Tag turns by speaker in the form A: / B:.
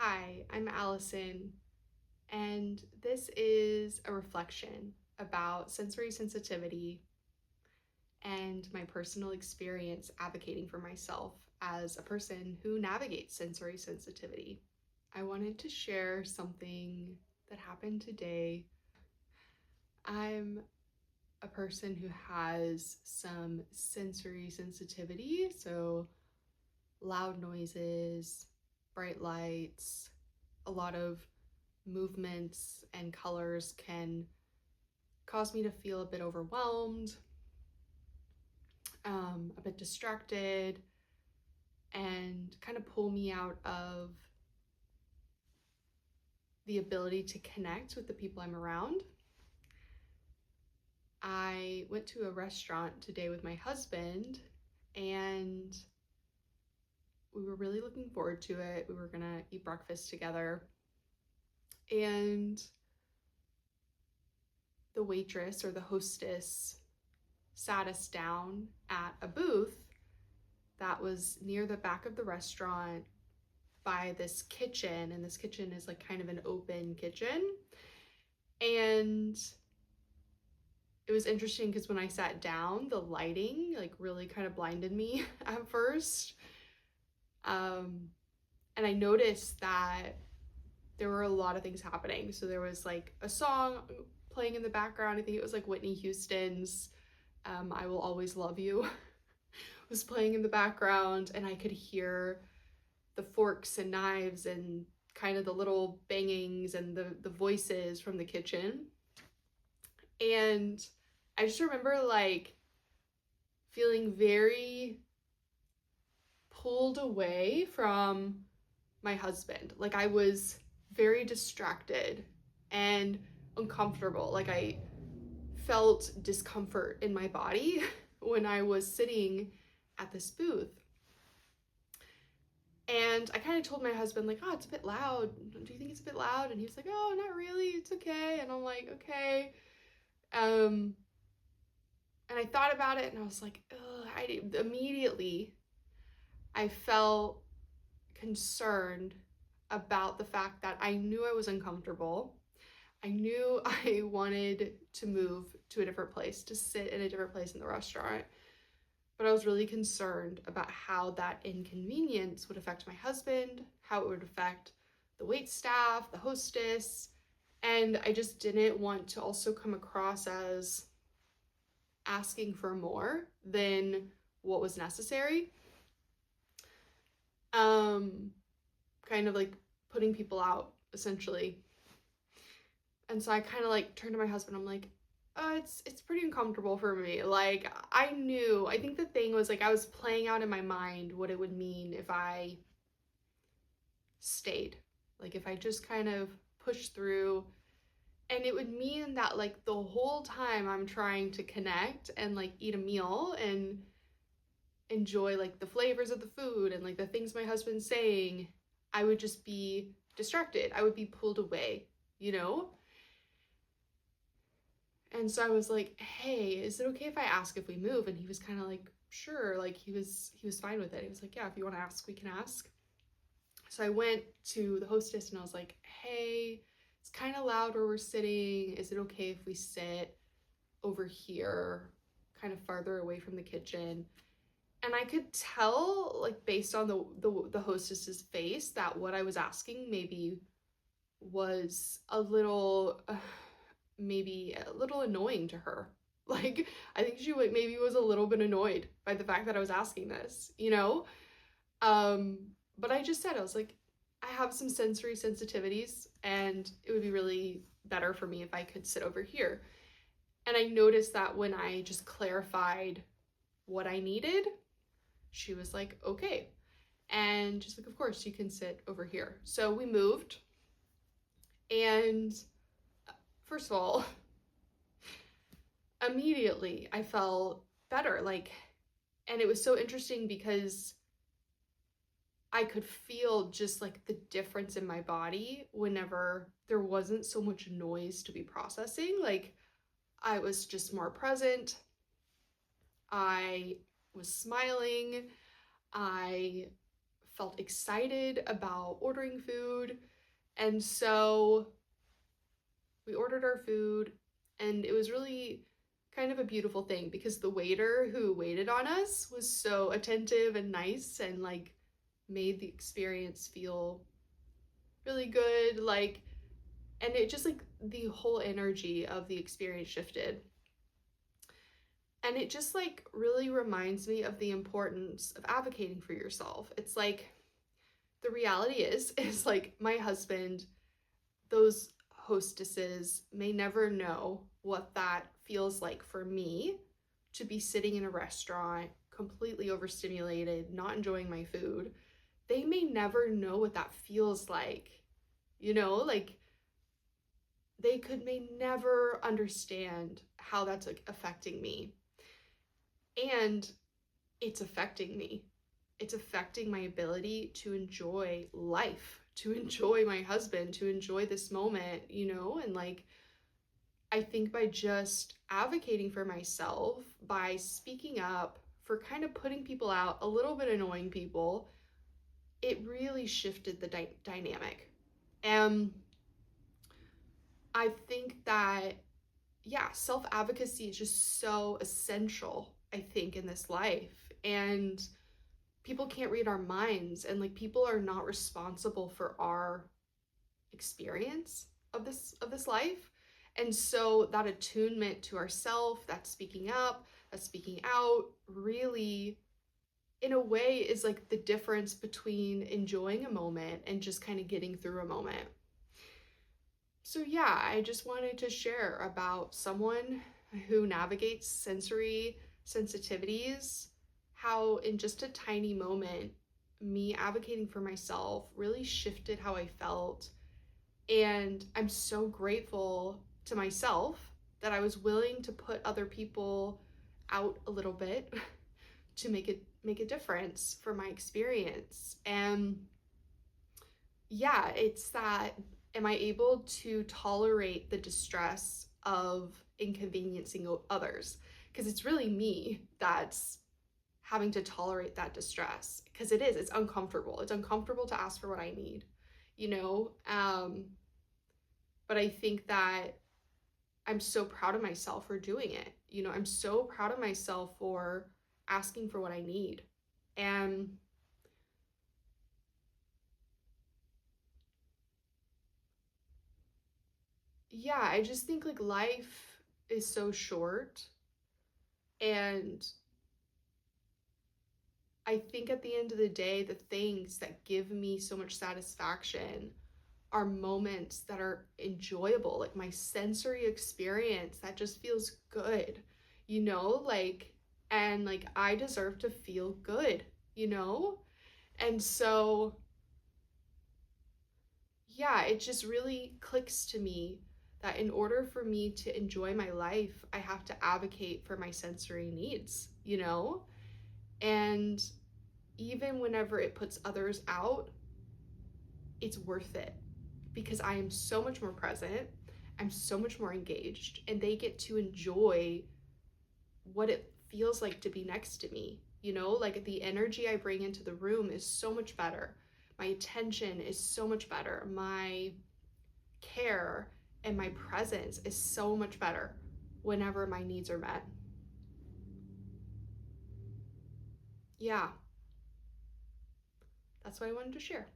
A: Hi, I'm Allison, and this is a reflection about sensory sensitivity and my personal experience advocating for myself as a person who navigates sensory sensitivity. I wanted to share something that happened today. I'm a person who has some sensory sensitivity, so loud noises, bright lights, a lot of movements and colors can cause me to feel a bit overwhelmed, a bit distracted, and kind of pull me out of the ability to connect with the people I'm around. I went to a restaurant today with my husband, and we were really looking forward to it. We were gonna eat breakfast together, and the waitress or the hostess sat us down at a booth that was near the back of the restaurant by this kitchen, and this kitchen is like kind of an open kitchen. And it was interesting because when I sat down, the lighting like really kind of blinded me at first. And I noticed that there were a lot of things happening. So there was like a song playing in the background. I think it was like Whitney Houston's I Will Always Love You was playing in the background, and I could hear the forks and knives and kind of the little bangings and the voices from the kitchen. And I just remember like feeling very pulled away from my husband. Like I was very distracted and uncomfortable. Like I felt discomfort in my body when I was sitting at this booth. And I kind of told my husband, like, oh, it's a bit loud. Do you think it's a bit loud? And he was like, oh, not really. It's okay. And I'm like, okay. And I thought about it, and I was like, immediately I felt concerned about the fact that I knew I was uncomfortable. I knew I wanted to move to a different place, to sit in a different place in the restaurant. But I was really concerned about how that inconvenience would affect my husband, how it would affect the wait staff, the hostess, and I just didn't want to also come across as asking for more than what was necessary. Kind of like putting people out, essentially. And so I kind of like turned to my husband, I'm like, it's pretty uncomfortable for me. Like I think the thing was like I was playing out in my mind what it would mean if I stayed. Like if I just kind of pushed through, and it would mean that like the whole time I'm trying to connect and like eat a meal and enjoy like the flavors of the food and like the things my husband's saying, I would just be distracted. I would be pulled away, you know? And so I was like, hey, is it okay if I ask if we move? And he was kind of like, sure. Like he was fine with it. He was like, yeah, if you want to ask, we can ask. So I went to the hostess and I was like, hey, it's kind of loud where we're sitting. Is it okay if we sit over here, kind of farther away from the kitchen? And I could tell, like based on the hostess's face, that what I was asking maybe was a little maybe a little annoying to her. Like, I think she maybe was a little bit annoyed by the fact that I was asking this, you know? But I just said, I was like, I have some sensory sensitivities, and it would be really better for me if I could sit over here. And I noticed that when I just clarified what I needed, she was like, okay. And she's like, of course, you can sit over here. So we moved, and first of all, immediately I felt better. Like, and it was so interesting because I could feel just like the difference in my body whenever there wasn't so much noise to be processing. Like, I was just more present. I was smiling. I felt excited about ordering food. And so we ordered our food, and it was really kind of a beautiful thing because the waiter who waited on us was so attentive and nice and like made the experience feel really good. Like, and it just like the whole energy of the experience shifted. And it just like really reminds me of the importance of advocating for yourself. It's like the reality is like my husband, those hostesses may never know what that feels like for me to be sitting in a restaurant completely overstimulated, not enjoying my food. They may never know what that feels like. You know, like they may never understand how that's like affecting me. And it's affecting me. It's affecting my ability to enjoy life, to enjoy my husband, to enjoy this moment, you know? And like, I think by just advocating for myself, by speaking up, for kind of putting people out, a little bit annoying people, it really shifted the dynamic. And I think that, yeah, self-advocacy is just so essential, I think, in this life. And people can't read our minds, and like people are not responsible for our experience of this life. And so that attunement to ourself, that speaking up, that speaking out, really in a way is like the difference between enjoying a moment and just kind of getting through a moment. So yeah, I just wanted to share about someone who navigates sensory sensitivities, how in just a tiny moment, me advocating for myself really shifted how I felt. And I'm so grateful to myself that I was willing to put other people out a little bit to make a difference for my experience. And yeah, it's that, am I able to tolerate the distress of inconveniencing others? Because it's really me that's having to tolerate that distress, because it's uncomfortable. It's uncomfortable to ask for what I need, you know? But I think that I'm so proud of myself for doing it. You know, I'm so proud of myself for asking for what I need. And yeah, I just think like life is so short. And I think at the end of the day, the things that give me so much satisfaction are moments that are enjoyable, like my sensory experience that just feels good, you know, like, and like I deserve to feel good, you know? And so, yeah, it just really clicks to me that in order for me to enjoy my life, I have to advocate for my sensory needs, you know? And even whenever it puts others out, it's worth it because I am so much more present, I'm so much more engaged, and they get to enjoy what it feels like to be next to me. You know, like the energy I bring into the room is so much better. My attention is so much better. My care and my presence is so much better whenever my needs are met. Yeah, that's what I wanted to share.